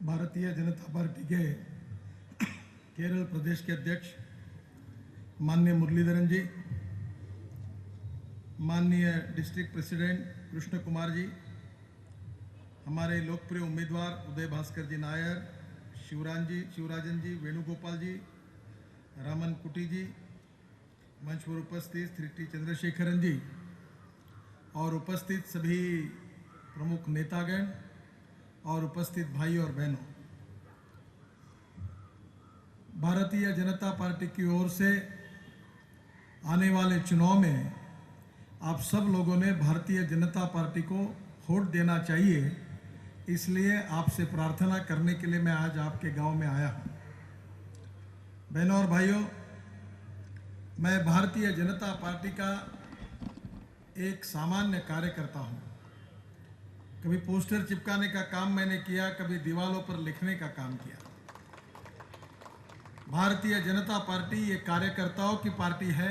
Bharatiya Janata party के केरल प्रदेश के अध्यक्ष माननीय मुरलीधरन जी, माननीय डिस्ट्रिक्ट प्रेसिडेंट कृष्ण कुमार जी, हमारे लोकप्रिय उम्मीदवार उदय भास्कर जी नायर, शिवराजन जी, वेणुगोपाल जी, रामन कुटी जी, मंच पर उपस्थित श्री टी चंद्रशेखरन जी और उपस्थित सभी प्रमुख नेतागण और उपस्थित भाई और बहनों, भारतीय जनता पार्टी की ओर से आने वाले चुनाव में आप सब लोगों ने भारतीय जनता पार्टी को वोट देना चाहिए। इसलिए आपसे प्रार्थना करने के लिए मैं आज आपके गांव में आया हूं। बहनों और भाइयों, मैं भारतीय जनता पार्टी का एक सामान्य कार्यकर्ता हूं। कभी पोस्टर चिपकाने का काम मैंने किया, कभी दीवारों पर लिखने का काम किया। भारतीय जनता पार्टी ये कार्यकर्ताओं की पार्टी है।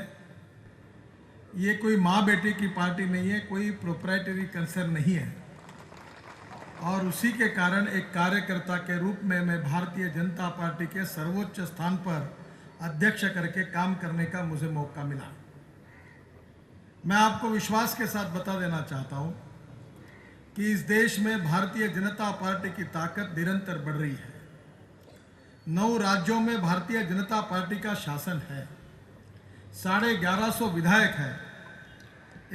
ये कोई माँ बेटे की पार्टी नहीं है, कोई प्रोप्राइटरी कंसर्न नहीं है। और उसी के कारण एक कार्यकर्ता के रूप में मैं भारतीय जनता पार्टी के सर्वोच्च स्थान पर अध्यक्ष करके काम करने का मुझे मौका मिला। मैं आपको विश्वास के साथ बता देना चाहता हूं कि इस देश में भारतीय जनता पार्टी की ताकत निरंतर बढ़ रही है। 9 राज्यों में भारतीय जनता पार्टी का शासन है। 1150 विधायक है,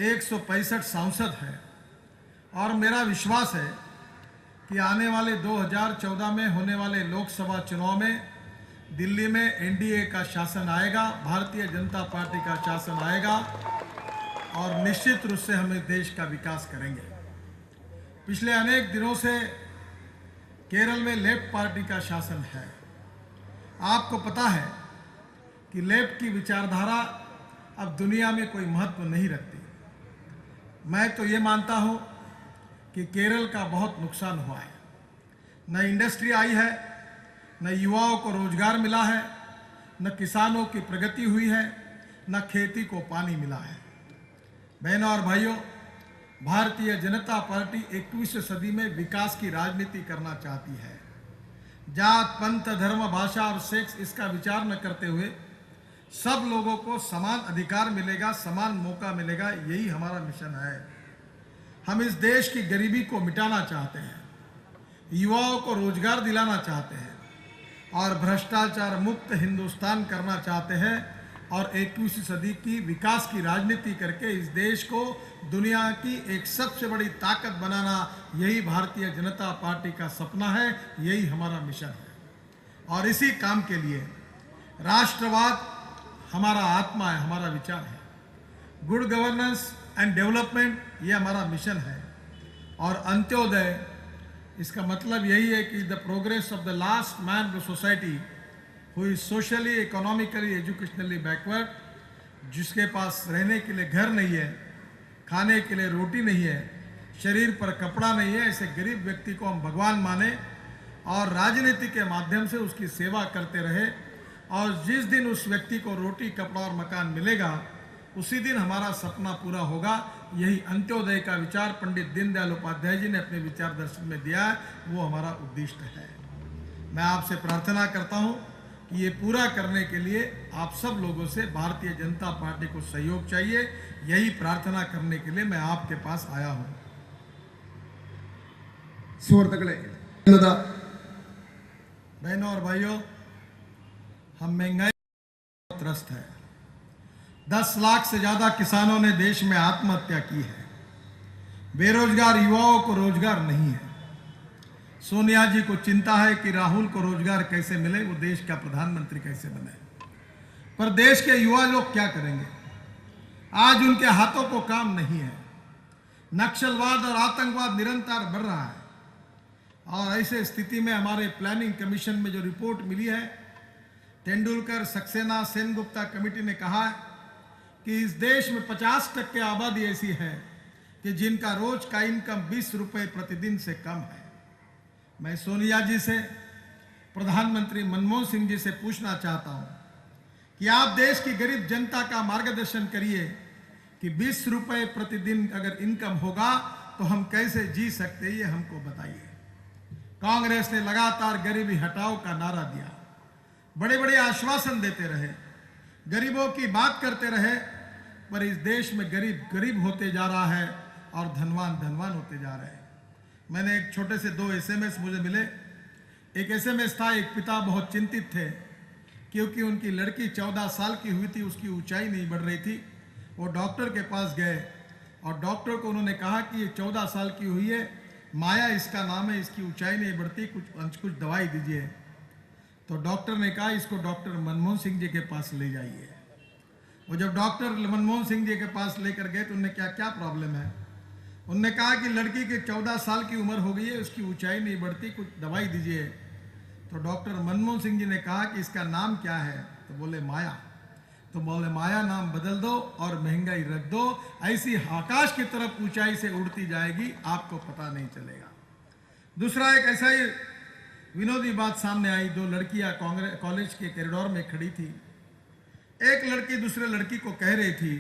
165 सांसद है। और मेरा विश्वास है कि आने वाले 2014 में होने वाले लोकसभा चुनाव में दिल्ली में एनडीए का शासन आएगा, भारतीय जनता पार्टी का शासन आएगा और निश्चित रूप से हम इस देश का विकास करेंगे। पिछले अनेक दिनों से केरल में लेफ्ट पार्टी का शासन है। आपको पता है कि लेफ्ट की विचारधारा अब दुनिया में कोई महत्व नहीं रखती। मैं तो ये मानता हूँ कि केरल का बहुत नुकसान हुआ है। न इंडस्ट्री आई है, न युवाओं को रोजगार मिला है, न किसानों की प्रगति हुई है, न खेती को पानी मिला है। बहनों और भाइयों, भारतीय जनता पार्टी 21वीं सदी में विकास की राजनीति करना चाहती है। जात, पंथ, धर्म, भाषा और सेक्स इसका विचार न करते हुए सब लोगों को समान अधिकार मिलेगा, समान मौका मिलेगा, यही हमारा मिशन है। हम इस देश की गरीबी को मिटाना चाहते हैं, युवाओं को रोजगार दिलाना चाहते हैं और भ्रष्टाचार मुक्त हिंदुस्तान करना चाहते हैं और 21वीं सदी की विकास की राजनीति करके इस देश को दुनिया की एक सबसे बड़ी ताकत बनाना, यही भारतीय जनता पार्टी का सपना है, यही हमारा मिशन है। और इसी काम के लिए राष्ट्रवाद हमारा आत्मा है, हमारा विचार है। गुड गवर्नेंस एंड डेवलपमेंट ये हमारा मिशन है। और अंत्योदय, इसका मतलब यही है कि the progress of the last man of society who is socially, economically, educationally backward, जिसके पास रहने के लिए घर नहीं है, खाने के लिए रोटी नहीं है, शरीर पर कपड़ा नहीं है, ऐसे गरीब व्यक्ति को हम भगवान माने और राजनीति के माध्यम से उसकी सेवा करते रहे। और जिस दिन उस व्यक्ति को रोटी, कपड़ा और मकान मिलेगा, उसी दिन हमारा सपना पूरा होगा। यही अंत्योदय का विचार पंडित दीनदयाल उपाध्याय जी ने अपने विचार दर्शन में दिया है, वो हमारा उद्देश्य है। मैं आपसे प्रार्थना करता हूँ कि ये पूरा करने के लिए आप सब लोगों से भारतीय जनता पार्टी को सहयोग चाहिए। यही प्रार्थना करने के लिए मैं आपके पास आया हूँ। बहनों और भाइयों, हम महंगाई त्रस्त है। 10 लाख से ज्यादा किसानों ने देश में आत्महत्या की है। बेरोजगार युवाओं को रोजगार नहीं है। सोनिया जी को चिंता है कि राहुल को रोजगार कैसे मिले, वो देश का प्रधानमंत्री कैसे बने। पर देश के युवा लोग क्या करेंगे? आज उनके हाथों को काम नहीं है। नक्सलवाद और आतंकवाद निरंतर बढ़ रहा है। और ऐसे स्थिति में हमारे प्लानिंग कमीशन में जो रिपोर्ट मिली है, तेंदुलकर, सक्सेना, सेनगुप्ता कमेटी ने कहा है कि इस देश में 50% आबादी ऐसी है कि जिनका रोज का इनकम 20 रुपए प्रतिदिन से कम है। मैं सोनिया जी से, प्रधानमंत्री मनमोहन सिंह जी से पूछना चाहता हूं कि आप देश की गरीब जनता का मार्गदर्शन करिए कि 20 रुपए प्रतिदिन अगर इनकम होगा तो हम कैसे जी सकते हैं, ये हमको बताइए। कांग्रेस ने लगातार गरीबी हटाओ का नारा दिया, बड़े बड़े आश्वासन देते रहे, गरीबों की बात करते रहे, पर इस देश में गरीब गरीब होते जा रहा है और धनवान धनवान होते जा रहे हैं। मैंने एक छोटे से 2 SMS मुझे मिले। एक SMS था, एक पिता बहुत चिंतित थे क्योंकि उनकी लड़की 14 साल की हुई थी, उसकी ऊंचाई नहीं बढ़ रही थी। वो डॉक्टर के पास गए और डॉक्टर को उन्होंने कहा कि ये 14 साल की हुई है, माया इसका नाम है, इसकी ऊंचाई नहीं बढ़ती, कुछ दवाई दीजिए। तो डॉक्टर ने कहा इसको डॉक्टर मनमोहन सिंह जी के पास ले जाइए। वो जब डॉक्टर मनमोहन सिंह जी के पास लेकर गए तो उन्होंने क्या प्रॉब्लम है, उन्होंने कहा कि लड़की की 14 साल की उम्र हो गई है, उसकी ऊंचाई नहीं बढ़ती, कुछ दवाई दीजिए। तो डॉक्टर मनमोहन सिंह जी ने कहा कि इसका नाम क्या है, तो बोले माया। तो बोले माया नाम बदल दो और महंगाई रख दो, ऐसी आकाश की तरफ ऊंचाई से उड़ती जाएगी, आपको पता नहीं चलेगा। दूसरा एक ऐसा ही विनोदी बात सामने आई। 2 लड़कियां कॉलेज के कॉरिडोर में खड़ी थी। एक लड़की दूसरे लड़की को कह रही थी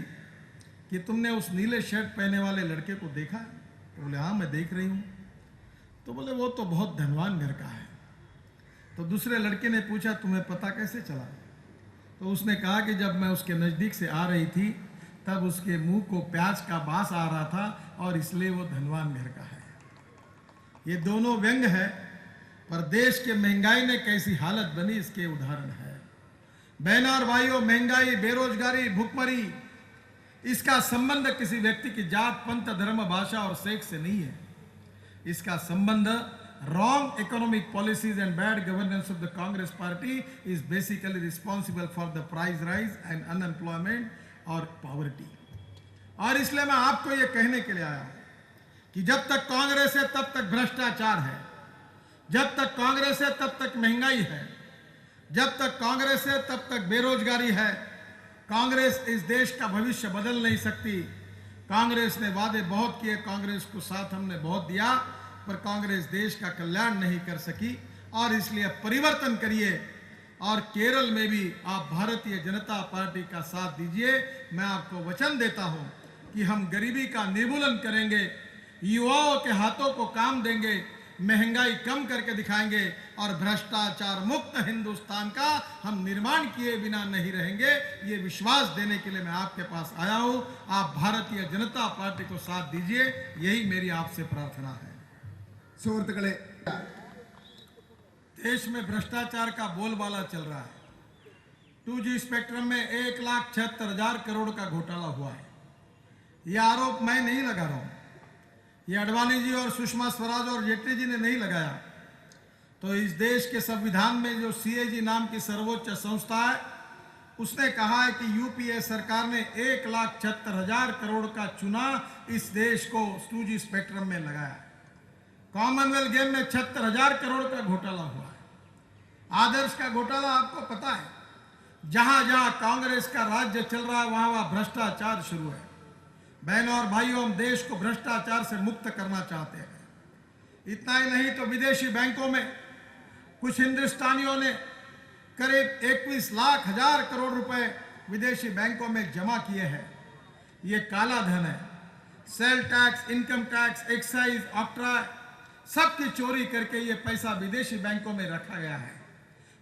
कि तुमने उस नीले शर्ट पहने वाले लड़के को देखा? तो बोले हाँ मैं देख रही हूँ। तो बोले वो तो बहुत धनवान घर का है। तो दूसरे लड़के ने पूछा तुम्हें पता कैसे चला? तो उसने कहा कि जब मैं उसके नज़दीक से आ रही थी तब उसके मुंह को प्याज का बास आ रहा था और इसलिए वो धनवान घर का है। ये दोनों व्यंग है, पर देश के महंगाई ने कैसी हालत बनी इसके उदाहरण है। बहनों और भाइयों, महंगाई, बेरोजगारी, भुखमरी, इसका संबंध किसी व्यक्ति की जात, पंथ, धर्म, भाषा और सेक्स से नहीं है। इसका संबंध wrong economic policies and bad governance of the Congress party is basically responsible for the price rise and unemployment or poverty। और इसलिए मैं आपको ये कहने के लिए आया हूं कि जब तक कांग्रेस है तब तक भ्रष्टाचार है, जब तक कांग्रेस है तब तक महंगाई है, जब तक कांग्रेस है तब तक बेरोजगारी है। कांग्रेस इस देश का भविष्य बदल नहीं सकती। कांग्रेस ने वादे बहुत किए, कांग्रेस को साथ हमने बहुत दिया, पर कांग्रेस देश का कल्याण नहीं कर सकी। और इसलिए परिवर्तन करिए और केरल में भी आप भारतीय जनता पार्टी का साथ दीजिए। मैं आपको वचन देता हूं कि हम गरीबी का निर्मूलन करेंगे, युवाओं के हाथों को काम देंगे, महंगाई कम करके दिखाएंगे और भ्रष्टाचार मुक्त हिंदुस्तान का हम निर्माण किए बिना नहीं रहेंगे। ये विश्वास देने के लिए मैं आपके पास आया हूं। आप भारतीय जनता पार्टी को साथ दीजिए, यही मेरी आपसे प्रार्थना है। സുഹൃത്തുക്കളെ, देश में भ्रष्टाचार का बोलबाला चल रहा है। 2G स्पेक्ट्रम में 1,76,000 करोड़ का घोटाला हुआ है। यह आरोप मैं नहीं लगा रहा हूं, ये अडवाणी जी और सुषमा स्वराज और जेटली जी ने नहीं लगाया। तो इस देश के संविधान में जो CAG नाम की सर्वोच्च संस्था है, उसने कहा है कि UPA सरकार ने 1,76,000 करोड़ का चुना इस देश को 2G स्पेक्ट्रम में लगाया। कॉमनवेल्थ गेम में 76,000 करोड़ का घोटाला हुआ है। आदर्श का घोटाला आपको पता है, जहां जहां कांग्रेस का राज्य चल रहा है वहां वहां भ्रष्टाचार शुरू है। बहनों और भाइयों, हम देश को भ्रष्टाचार से मुक्त करना चाहते हैं। इतना ही नहीं तो विदेशी बैंकों में कुछ हिंदुस्तानियों ने करीब 21 लाख हजार करोड़ रुपए विदेशी बैंकों में जमा किए हैं। ये काला धन है। Sale tax, income tax, excise, ऑक्ट्रा सबकी चोरी करके ये पैसा विदेशी बैंकों में रखा गया है।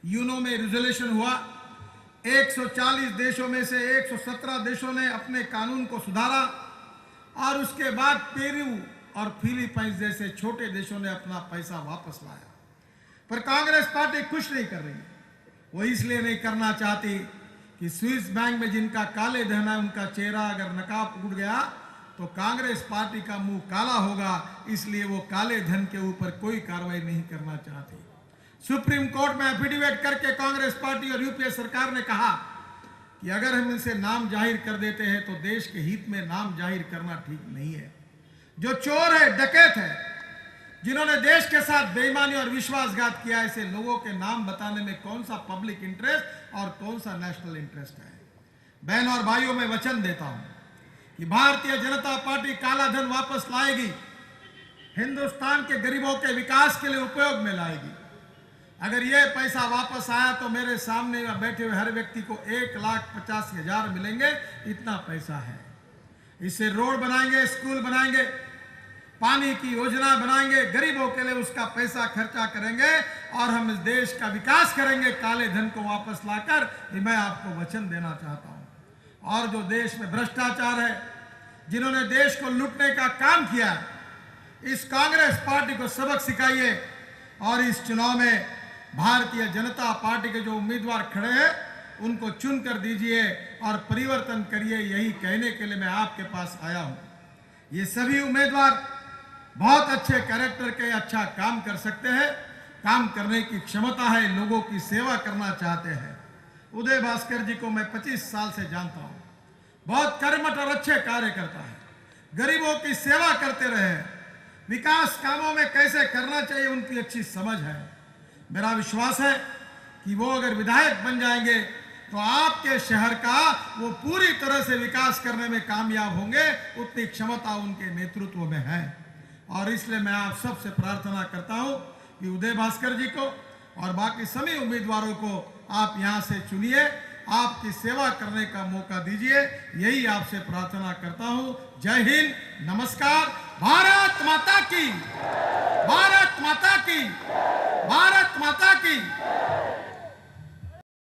यूनो में रिजोल्यूशन हुआ, 140 देशों में से 117 देशों ने अपने कानून को सुधारा और उसके बाद पेरू और फिलीपींस जैसे छोटे देशों ने अपना पैसा वापस लाया। पर कांग्रेस पार्टी कुछ नहीं कर रही है। वो इसलिए नहीं करना चाहती कि स्विस बैंक में जिनका काले धन है उनका चेहरा अगर नकाब उड़ गया तो कांग्रेस पार्टी का मुंह काला होगा, इसलिए वो काले धन के ऊपर कोई कार्रवाई नहीं करना चाहती। सुप्रीम कोर्ट में एफिडेविट करके कांग्रेस पार्टी और UPA सरकार ने कहा कि अगर हम इनसे नाम जाहिर कर देते हैं तो देश के हित में नाम जाहिर करना ठीक नहीं है। जो चोर है, डकैत है, जिन्होंने देश के साथ बेईमानी और विश्वासघात किया, ऐसे लोगों के नाम बताने में कौन सा पब्लिक इंटरेस्ट और कौन सा नेशनल इंटरेस्ट है। बहनों और भाइयों, मैं वचन देता हूं कि भारतीय जनता पार्टी काला धन वापस लाएगी, हिंदुस्तान के गरीबों के विकास के लिए उपयोग में लाएगी। अगर ये पैसा वापस आया तो मेरे सामने बैठे हुए हर व्यक्ति को 1,85,000 मिलेंगे, इतना पैसा है। इससे रोड बनाएंगे, स्कूल बनाएंगे, पानी की योजना बनाएंगे, गरीबों के लिए उसका पैसा खर्चा करेंगे और हम इस देश का विकास करेंगे काले धन को वापस लाकर। ये मैं आपको वचन देना चाहता हूं। और जो देश में भ्रष्टाचार है, जिन्होंने देश को लूटने का काम किया, इस कांग्रेस पार्टी को सबक सिखाइए और इस चुनाव में भारतीय जनता पार्टी के जो उम्मीदवार खड़े हैं उनको चुन कर दीजिए और परिवर्तन करिए। यही कहने के लिए मैं आपके पास आया हूं। ये सभी उम्मीदवार बहुत अच्छे कैरेक्टर के, अच्छा काम कर सकते हैं, काम करने की क्षमता है, लोगों की सेवा करना चाहते हैं। उदय भास्कर जी को मैं 25 साल से जानता हूं, बहुत कर्मठ और अच्छे कार्यकर्ता है, गरीबों की सेवा करते रहे, विकास कामों में कैसे करना चाहिए उनकी अच्छी समझ है। मेरा विश्वास है कि वो अगर विधायक बन जाएंगे तो आपके शहर का वो पूरी तरह से विकास करने में कामयाब होंगे, उतनी क्षमता उनके नेतृत्व में है। और इसलिए मैं आप सबसे प्रार्थना करता हूं कि उदय भास्कर जी को और बाकी सभी उम्मीदवारों को आप यहां से चुनिए, आपकी सेवा करने का मौका दीजिए। यही आपसे प्रार्थना करता हूं। जय हिंद, नमस्कार। भारत माता की, भारत माता की, भारत माता की।